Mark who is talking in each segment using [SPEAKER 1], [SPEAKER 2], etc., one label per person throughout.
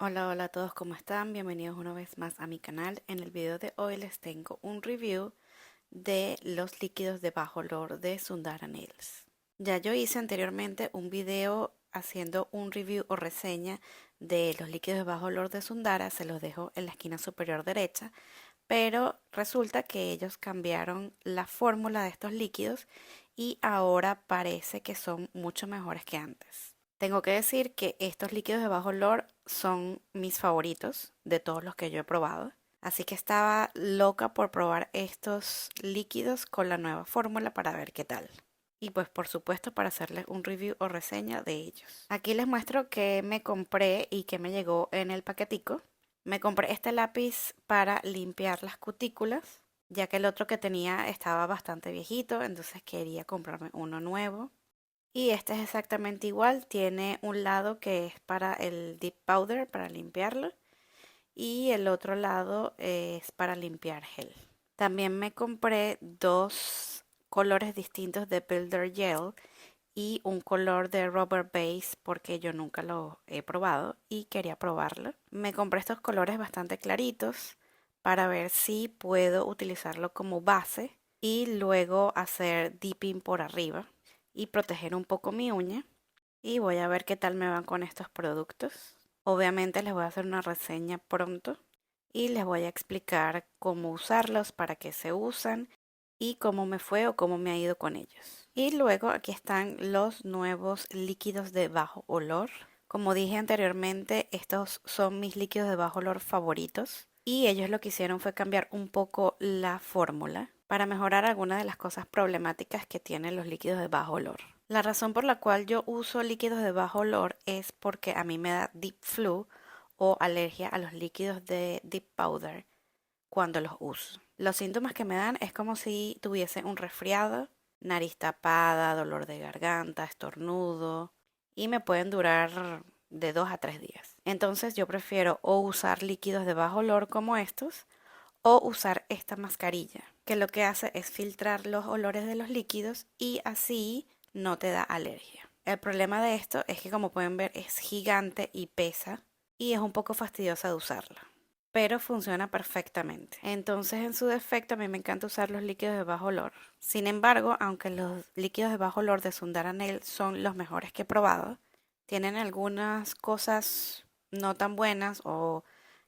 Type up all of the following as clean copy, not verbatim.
[SPEAKER 1] Hola, hola a todos, ¿cómo están? Bienvenidos una vez más a mi canal. En el video de hoy les tengo un review de los líquidos de bajo olor de Sundara Nails. Ya yo hice anteriormente un video haciendo un review o reseña de los líquidos de bajo olor de Sundara, se los dejo en la esquina superior derecha, pero resulta que ellos cambiaron la fórmula de estos líquidos y ahora parece que son mucho mejores que antes. Tengo que decir que estos líquidos de bajo olor son mis favoritos de todos los que yo he probado. Así que estaba loca por probar estos líquidos con la nueva fórmula para ver qué tal. Y pues por supuesto para hacerles un review o reseña de ellos. Aquí les muestro que me compré y que me llegó en el paquetico. Me compré este lápiz para limpiar las cutículas, ya que el otro que tenía estaba bastante viejito, entonces quería comprarme uno nuevo. Y este es exactamente igual, tiene un lado que es para el Deep Powder, para limpiarlo, y el otro lado es para limpiar gel. También me compré dos colores distintos de Builder Gel y un color de Rubber Base porque yo nunca lo he probado y quería probarlo. Me compré estos colores bastante claritos para ver si puedo utilizarlo como base y luego hacer dipping por arriba y proteger un poco mi uña. Y voy a ver qué tal me van con estos productos. Obviamente les voy a hacer una reseña pronto y les voy a explicar cómo usarlos, para qué se usan y cómo me fue o cómo me ha ido con ellos. Y luego aquí están los nuevos líquidos de bajo olor. Como dije anteriormente, estos son mis líquidos de bajo olor favoritos y ellos lo que hicieron fue cambiar un poco la fórmula para mejorar algunas de las cosas problemáticas que tienen los líquidos de bajo olor. La razón por la cual yo uso líquidos de bajo olor es porque a mí me da deep flu o alergia a los líquidos de deep powder cuando los uso. Los síntomas que me dan es como si tuviese un resfriado, nariz tapada, dolor de garganta, estornudo y me pueden durar de 2 a 3 días. Entonces yo prefiero o usar líquidos de bajo olor como estos o usar esta mascarilla, que lo que hace es filtrar los olores de los líquidos y así no te da alergia. El problema de esto es que, como pueden ver, es gigante y pesa y es un poco fastidiosa de usarla, pero funciona perfectamente. Entonces, en su defecto, a mí me encanta usar los líquidos de bajo olor. Sin embargo, aunque los líquidos de bajo olor de Sundara Nail son los mejores que he probado, tienen algunas cosas no tan buenas o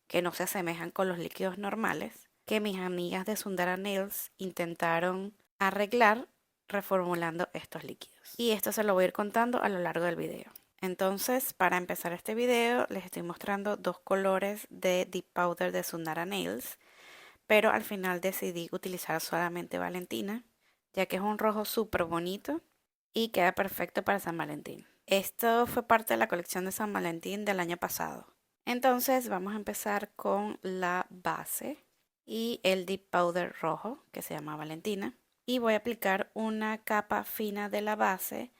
[SPEAKER 1] que no se asemejan con los líquidos normales que mis amigas de Sundara Nails intentaron arreglar reformulando estos líquidos. Y esto se lo voy a ir contando a lo largo del video. Entonces, para empezar este video, les estoy mostrando dos colores de Deep Powder de Sundara Nails, pero al final decidí utilizar solamente Valentina, ya que es un rojo súper bonito y queda perfecto para San Valentín. Esto fue parte de la colección de San Valentín del año pasado. Entonces vamos a empezar con la base y el Deep Powder rojo, que se llama Valentina. Y voy a aplicar una capa fina de la base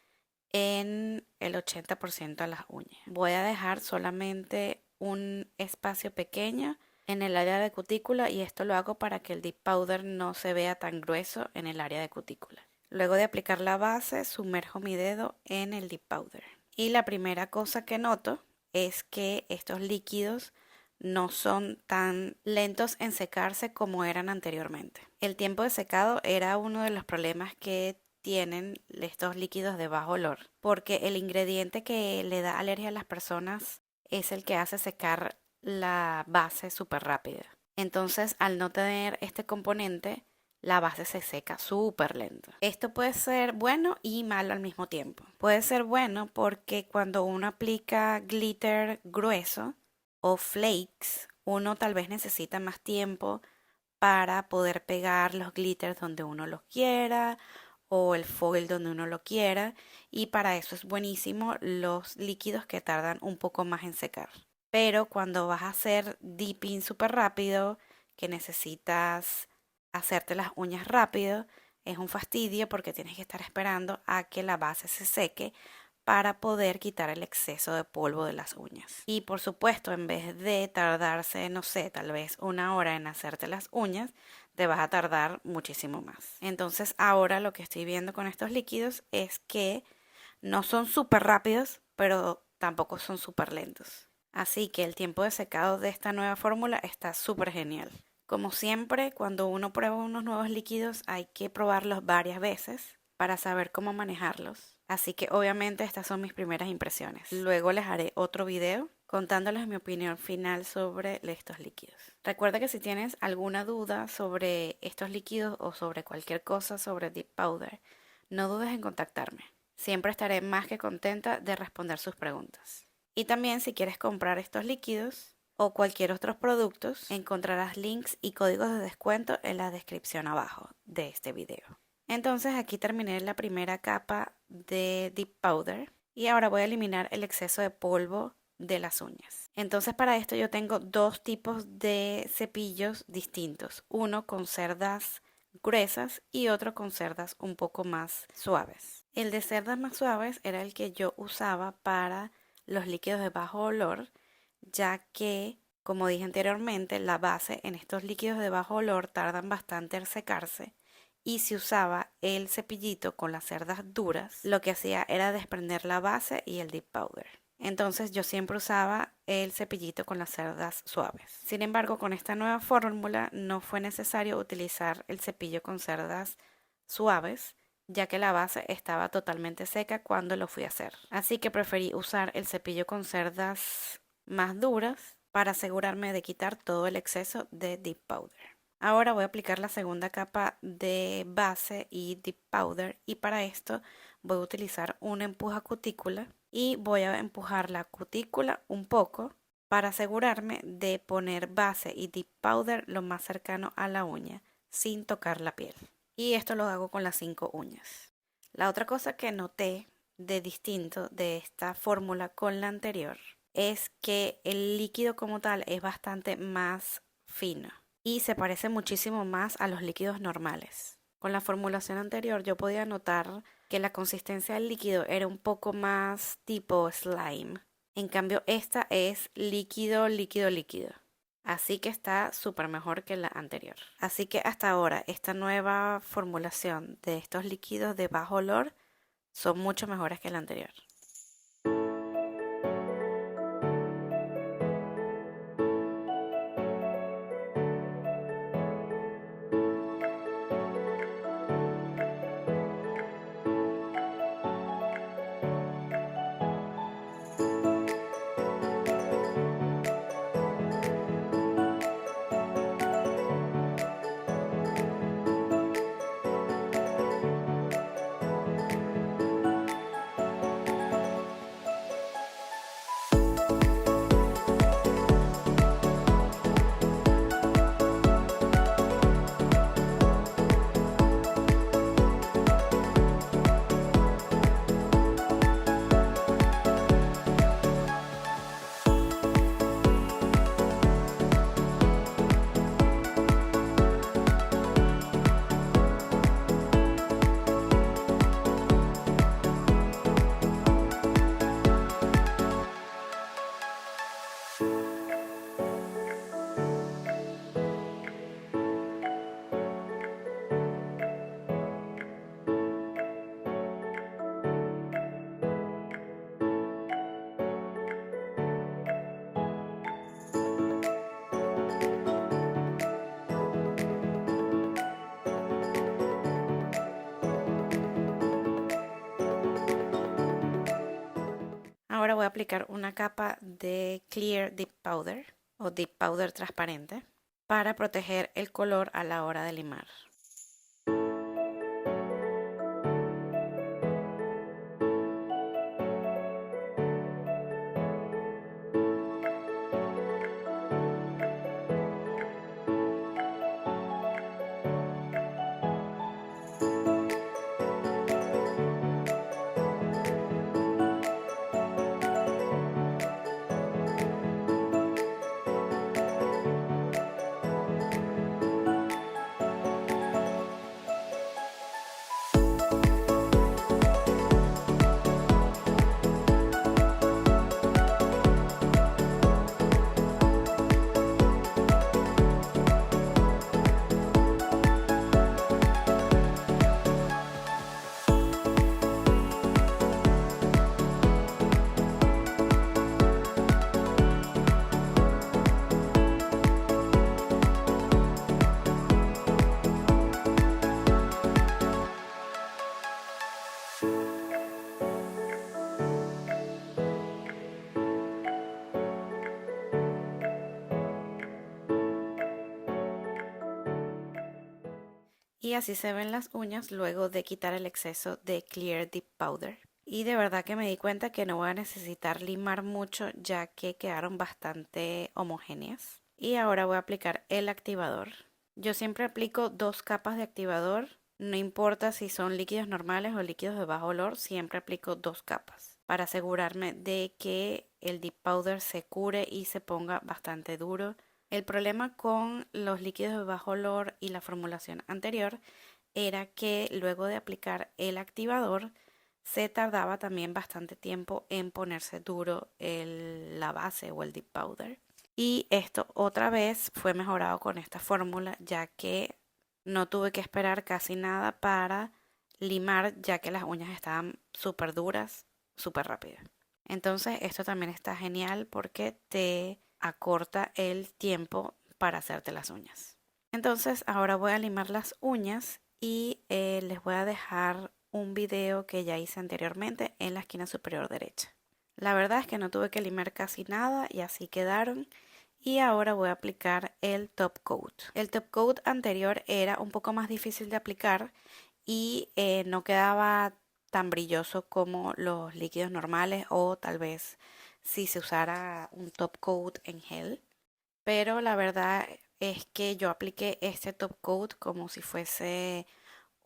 [SPEAKER 1] en el 80% de las uñas. Voy a dejar solamente un espacio pequeño en el área de cutícula y esto lo hago para que el Deep Powder no se vea tan grueso en el área de cutícula. Luego de aplicar la base, sumerjo mi dedo en el Deep Powder. Y la primera cosa que noto es que estos líquidos no son tan lentos en secarse como eran anteriormente. El tiempo de secado era uno de los problemas que tienen estos líquidos de bajo olor, porque el ingrediente que le da alergia a las personas es el que hace secar la base súper rápida. Entonces, al no tener este componente, la base se seca súper lento. Esto puede ser bueno y malo al mismo tiempo. Puede ser bueno porque cuando uno aplica glitter grueso o flakes, uno tal vez necesita más tiempo para poder pegar los glitters donde uno los quiera o el foil donde uno lo quiera, y para eso es buenísimo los líquidos que tardan un poco más en secar. Pero cuando vas a hacer dipping súper rápido, que necesitas hacerte las uñas rápido, es un fastidio porque tienes que estar esperando a que la base se seque para poder quitar el exceso de polvo de las uñas. Y por supuesto, en vez de tardarse, no sé, tal vez 1 hora en hacerte las uñas, te vas a tardar muchísimo más. Entonces ahora lo que estoy viendo con estos líquidos es que no son súper rápidos, pero tampoco son súper lentos. Así que el tiempo de secado de esta nueva fórmula está súper genial. Como siempre, cuando uno prueba unos nuevos líquidos hay que probarlos varias veces para saber cómo manejarlos. Así que obviamente estas son mis primeras impresiones. Luego les haré otro video contándoles mi opinión final sobre estos líquidos. Recuerda que si tienes alguna duda sobre estos líquidos o sobre cualquier cosa sobre Dip Powder, no dudes en contactarme. Siempre estaré más que contenta de responder sus preguntas. Y también si quieres comprar estos líquidos o cualquier otros productos, encontrarás links y códigos de descuento en la descripción abajo de este video. Entonces aquí terminé la primera capa de Dip Powder y ahora voy a eliminar el exceso de polvo de las uñas. Entonces para esto yo tengo dos tipos de cepillos distintos, uno con cerdas gruesas y otro con cerdas un poco más suaves. El de cerdas más suaves era el que yo usaba para los líquidos de bajo olor, ya que, como dije anteriormente, la base en estos líquidos de bajo olor tardan bastante en secarse y si usaba el cepillito con las cerdas duras, lo que hacía era desprender la base y el dip powder. Entonces yo siempre usaba el cepillito con las cerdas suaves. Sin embargo, con esta nueva fórmula no fue necesario utilizar el cepillo con cerdas suaves, ya que la base estaba totalmente seca cuando lo fui a hacer. Así que preferí usar el cepillo con cerdas más duras para asegurarme de quitar todo el exceso de dip powder. Ahora voy a aplicar la segunda capa de base y dip powder y para esto voy a utilizar una empuja cutícula y voy a empujar la cutícula un poco para asegurarme de poner base y dip powder lo más cercano a la uña sin tocar la piel. Y esto lo hago con las 5 uñas. La otra cosa que noté de distinto de esta fórmula con la anterior es que el líquido como tal es bastante más fino y se parece muchísimo más a los líquidos normales. Con la formulación anterior yo podía notar que la consistencia del líquido era un poco más tipo slime. En cambio esta es líquido, líquido, líquido. Así que está súper mejor que la anterior. Así que hasta ahora esta nueva formulación de estos líquidos de bajo olor son mucho mejores que la anterior. Ahora voy a aplicar una capa de Clear Dip Powder o Dip Powder transparente para proteger el color a la hora de limar. Y así se ven las uñas luego de quitar el exceso de Clear Dip Powder. Y de verdad que me di cuenta que no voy a necesitar limar mucho ya que quedaron bastante homogéneas. Y ahora voy a aplicar el activador. Yo siempre aplico 2 capas de activador. No importa si son líquidos normales o líquidos de bajo olor, siempre aplico 2 capas para asegurarme de que el Dip Powder se cure y se ponga bastante duro. El problema con los líquidos de bajo olor y la formulación anterior era que luego de aplicar el activador se tardaba también bastante tiempo en ponerse duro la base o el Dip Powder. Y esto otra vez fue mejorado con esta fórmula, ya que no tuve que esperar casi nada para limar, ya que las uñas estaban súper duras, súper rápido. Entonces esto también está genial porque te acorta el tiempo para hacerte las uñas. Entonces ahora voy a limar las uñas y les voy a dejar un video que ya hice anteriormente en la esquina superior derecha. La verdad es que no tuve que limar casi nada y así quedaron. Y ahora voy a aplicar el top coat. El top coat anterior era un poco más difícil de aplicar y no quedaba tan brilloso como los líquidos normales o tal vez si se usara un top coat en gel. Pero la verdad es que yo apliqué este top coat como si fuese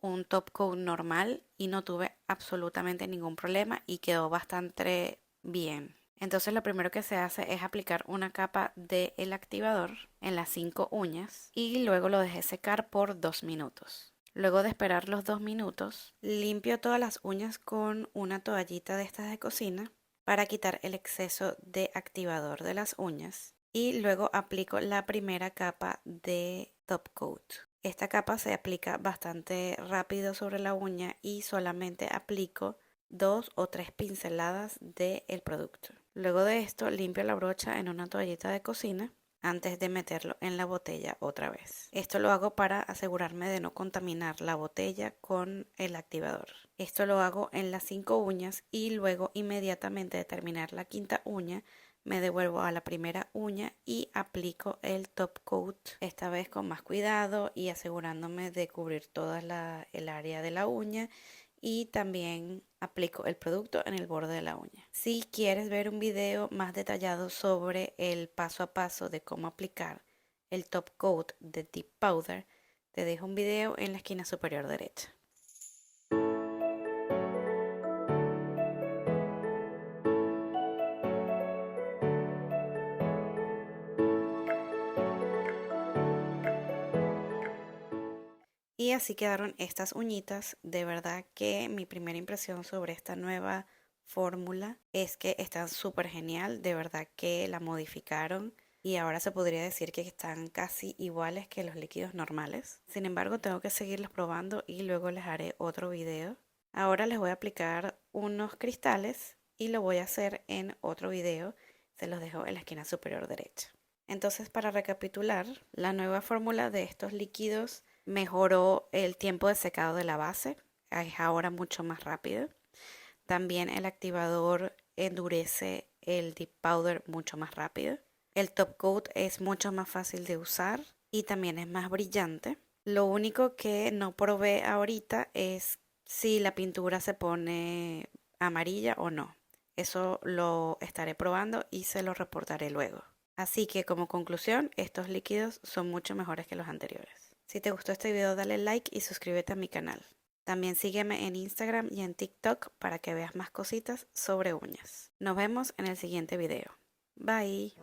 [SPEAKER 1] un top coat normal y no tuve absolutamente ningún problema y quedó bastante bien. Entonces lo primero que se hace es aplicar una capa del activador en las 5 uñas y luego lo dejé secar por 2 minutos. Luego de esperar los 2 minutos, limpio todas las uñas con una toallita de estas de cocina para quitar el exceso de activador de las uñas y luego aplico la primera capa de top coat. Esta capa se aplica bastante rápido sobre la uña y solamente aplico 2 o 3 pinceladas del producto. Luego de esto limpio la brocha en una toallita de cocina antes de meterlo en la botella otra vez. Esto lo hago para asegurarme de no contaminar la botella con el activador. Esto lo hago en las 5 uñas y luego inmediatamente de terminar la quinta uña me devuelvo a la primera uña y aplico el top coat, esta vez con más cuidado y asegurándome de cubrir toda el área de la uña y también aplico el producto en el borde de la uña. Si quieres ver un video más detallado sobre el paso a paso de cómo aplicar el top coat de Dip Powder, te dejo un video en la esquina superior derecha. Y así quedaron estas uñitas. De verdad que mi primera impresión sobre esta nueva fórmula es que están súper genial. De verdad que la modificaron y ahora se podría decir que están casi iguales que los líquidos normales. Sin embargo, tengo que seguirlos probando y luego les haré otro video. Ahora les voy a aplicar unos cristales y lo voy a hacer en otro video. Se los dejo en la esquina superior derecha. Entonces, para recapitular, la nueva fórmula de estos líquidos mejoró el tiempo de secado de la base, es ahora mucho más rápido. También el activador endurece el Dip Powder mucho más rápido. El top coat es mucho más fácil de usar y también es más brillante. Lo único que no probé ahorita es si la pintura se pone amarilla o no. Eso lo estaré probando y se lo reportaré luego. Así que como conclusión, estos líquidos son mucho mejores que los anteriores. Si te gustó este video dale like y suscríbete a mi canal. También sígueme en Instagram y en TikTok para que veas más cositas sobre uñas. Nos vemos en el siguiente video. Bye.